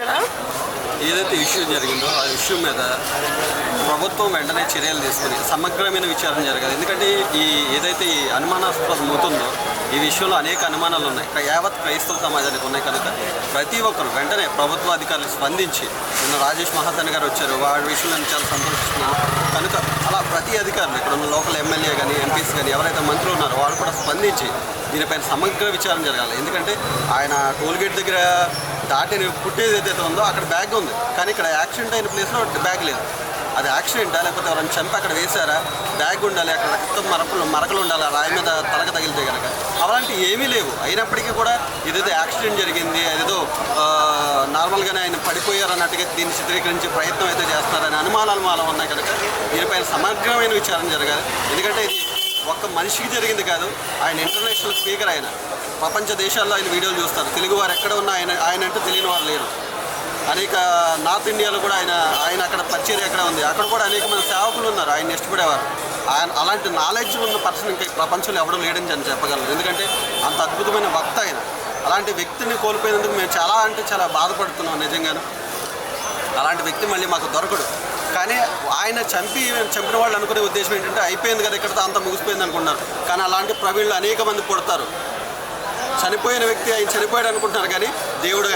ఏదైతే ఇష్యూ జరిగిందో ఆ ఇష్యూ మీద ప్రభుత్వం వెంటనే చర్యలు తీసుకుని సమగ్రమైన విచారణ జరగాలి. ఎందుకంటే ఏదైతే ఈ అనుమానాస్పదం అవుతుందో ఈ విషయంలో అనేక అనుమానాలు ఉన్నాయి. యావత్ క్రైస్తవ సమాజానికి ఉన్నాయి కనుక ప్రతి ఒక్కరు వెంటనే ప్రభుత్వ అధికారులు స్పందించి నిన్న రాజేష్ మహాతన్ గారు వచ్చారు. వాడి విషయంలో నేను చాలా సంతోషిస్తున్నాను. కనుక అలా ప్రతి అధికారులు ఇక్కడ ఉన్న లోకల్ ఎమ్మెల్యే కానీ ఎంపీస్ కానీ ఎవరైతే మంత్రులు ఉన్నారో వాళ్ళు కూడా స్పందించి దీనిపైన సమగ్ర విచారణ జరగాలి. ఎందుకంటే ఆయన టోల్గేట్ దగ్గర దాటిని పుట్టేది ఏదైతే ఉందో అక్కడ బ్యాగ్ ఉంది, కానీ ఇక్కడ యాక్సిడెంట్ అయిన ప్లేస్లో బ్యాగ్ లేదు. అది యాక్సిడెంటా లేకపోతే ఎవరైనా చంపి అక్కడ వేశారా? బ్యాగ్ ఉండాలి, అక్కడ రక్తం మరకలు ఉండాలి, రాయి మీద తలక తగిలితే కనుక. అలాంటి ఏమీ లేవు. అయినప్పటికీ కూడా ఇదేదో యాక్సిడెంట్ జరిగింది, అదేదో నార్మల్గానే ఆయన పడిపోయారన్నట్టుగా దీన్ని చిత్రీకరించే ప్రయత్నం అయితే చేస్తున్నారని అనుమానాలు మాలో ఉన్నాయి కనుక దీనిపైన సమగ్రమైన విచారణ జరగాలి. ఎందుకంటే ఇది ఒక్క మనిషికి జరిగింది కాదు. ఆయన ఇంటర్నేషనల్ స్పీకర్, ఆయన ప్రపంచ దేశాల్లో ఆయన వీడియోలు చూస్తారు. తెలుగు వారు ఎక్కడ ఉన్నా ఆయన అంటూ తెలియని వారు లేరు. అనేక నార్త్ ఇండియాలో కూడా ఆయన అక్కడ పరిచర్య ఎక్కడ ఉంది, అక్కడ కూడా అనేక మంది సేవకులు ఉన్నారు ఆయన ఇష్టపడేవారు. అలాంటి నాలెడ్జ్ ఉన్న పర్సన్ ఇంకా ప్రపంచంలో ఎవడూ లేడని నేను చెప్పగలను. ఎందుకంటే అంత అద్భుతమైన వక్త ఆయన. అలాంటి వ్యక్తిని కోల్పోయినందుకు మేము చాలా బాధపడుతున్నాం నిజంగాను. అలాంటి వ్యక్తి మళ్ళీ మాకు దొరకడు. కానీ ఆయన చంపిన వాళ్ళు అనుకునే ఉద్దేశం ఏంటంటే అయిపోయింది కదా, ఇక్కడితో అంతా ముగిసిపోయింది అనుకుంటున్నారు. కానీ అలాంటి ప్రవీణులు అనేక మంది పుడతారు. చనిపోయిన వ్యక్తి ఆయన చనిపోయాడు అనుకుంటున్నారు, కానీ దేవుడు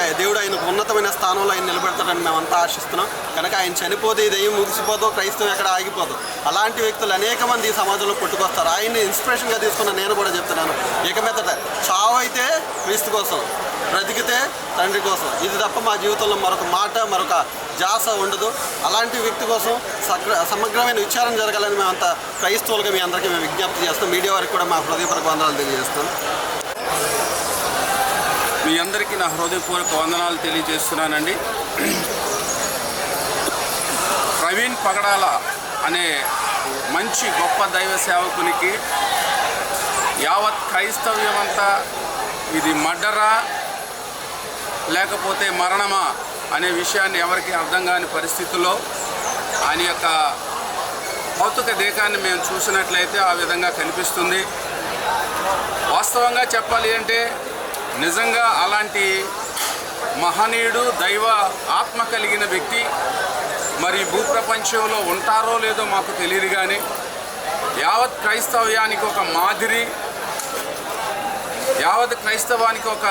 ఆయనకు ఉన్నతమైన స్థానంలో ఆయన నిలబెడతాడని మేమంతా ఆశిస్తున్నాం. కనుక ఆయన చనిపోతే దెయ్యం ముగిసిపోదో, క్రైస్తవం ఎక్కడ ఆగిపోదు. అలాంటి వ్యక్తులు అనేక మంది ఈ సమాజంలో పుట్టుకొస్తారు. ఆయన్ని ఇన్స్పిరేషన్గా తీసుకున్న నేను కూడా చెప్తున్నాను, ఇక మీదట చావు అయితే క్రీస్తు కోసం, బ్రతికితే తండ్రి కోసం. ఇది తప్ప మా జీవితంలో మరొక మాట, మరొక జాస ఉండదు. అలాంటి వ్యక్తి కోసం సమగ్రమైన విచారణ జరగాలని మేమంతా క్రైస్తవులుగా మీ అందరికీ మేము విజ్ఞప్తి చేస్తాం. మీడియా వారికి కూడా మా హృదయపూర్వక వందనాలు తెలియజేస్తాం. మీ అందరికీ నా హృదయపూర్వక వందనాలు తెలియజేస్తున్నానండి. ప్రవీణ్ పగడాల అనే మంచి గొప్ప దైవ సేవకునికి యావత్ క్రైస్తవ్యమంతా ఇది మర్డరా లేకపోతే మరణమా అనే విషయాన్ని ఎవరికి అర్థం కాని పరిస్థితుల్లో ఆయన యొక్క భౌతిక దేహాన్ని మేము చూసినట్లయితే ఆ విధంగా కనిపిస్తుంది. వాస్తవంగా చెప్పాలి అంటే నిజంగా అలాంటి మహనీయుడు, దైవ ఆత్మ కలిగిన వ్యక్తి మరి భూప్రపంచంలో ఉంటారో లేదో మాకు తెలియదు, కానీ యావత్ క్రైస్తవ్యానికి ఒక మాదిరి, యావత్ క్రైస్తవానికి ఒక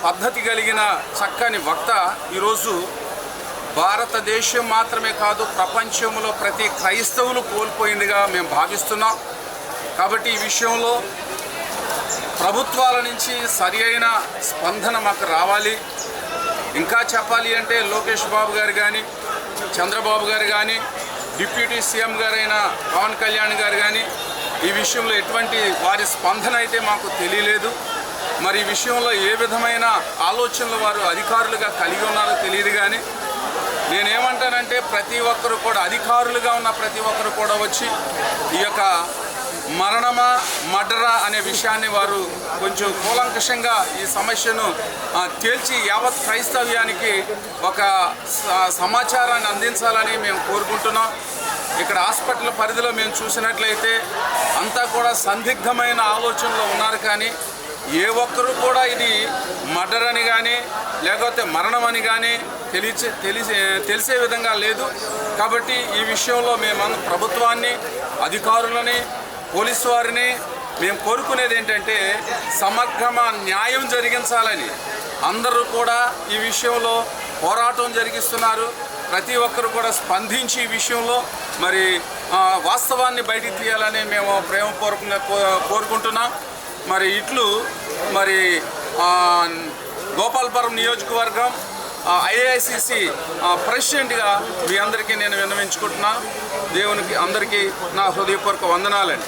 పద్ధతి కలిగిన చక్కని వక్త ఈరోజు భారతదేశం మాత్రమే కాదు ప్రపంచంలో ప్రతి క్రైస్తవులు కోల్పోయిందిగా మేము భావిస్తున్నాం. కాబట్టి ఈ విషయంలో ప్రభుత్వాల నుంచి సరి అయిన స్పందన మాకు రావాలి. ఇంకా చెప్పాలి అంటే లోకేష్ బాబు గారు కానీ, చంద్రబాబు గారు కానీ, డిప్యూటీ సీఎం గారైన పవన్ కళ్యాణ్ గారు కానీ ఈ విషయంలో ఎటువంటి వారి స్పందన అయితే మాకు తెలియలేదు. మరి ఈ విషయంలో ఏ విధమైన ఆలోచనలు వారు అధికారులుగా కలిగి ఉన్నారో తెలియదు. కానీ నేనేమంటానంటే ప్రతి ఒక్కరు కూడా, అధికారులుగా ఉన్న ప్రతి ఒక్కరు కూడా వచ్చి ఈ యొక్క మరణమా మర్డరా అనే విషయాన్ని వారు కొంచెం కూలంకషంగా ఈ సమస్యను తేల్చి యావత్ క్రైస్తవ్యానికి ఒక సమాచారాన్ని అందించాలని మేము కోరుకుంటున్నాం. ఇక్కడ హాస్పిటల్ పరిధిలో మేము చూసినట్లయితే అంతా కూడా సందిగ్ధమైన ఆలోచనలో ఉన్నారు, కానీ ఏ ఒక్కరు కూడా ఇది మర్డర్ అని కానీ లేకపోతే మరణం అని కానీ తెలిసే విధంగా లేదు. కాబట్టి ఈ విషయంలో మేము ప్రభుత్వాన్ని, అధికారులని, పోలీసు వారిని మేము కోరుకునేది ఏంటంటే సమగ్రమైన న్యాయం జరిగించాలని. అందరూ కూడా ఈ విషయంలో పోరాటం జరిగిస్తున్నారు. ప్రతి ఒక్కరు కూడా స్పందించి ఈ విషయంలో మరి వాస్తవాన్ని బయటికి తీయాలని మేము ప్రేమపూర్వకంగా కోరుకుంటున్నాం. మరి ఇట్లు మరి గోపాలపురం నియోజకవర్గం ఐఐసిసి ప్రెసిడెంట్గా మీ అందరికీ నేను విన్నవించుకుంటున్నాను. దేవునికి అందరికీ నా హృదయపూర్వక వందనాలండి.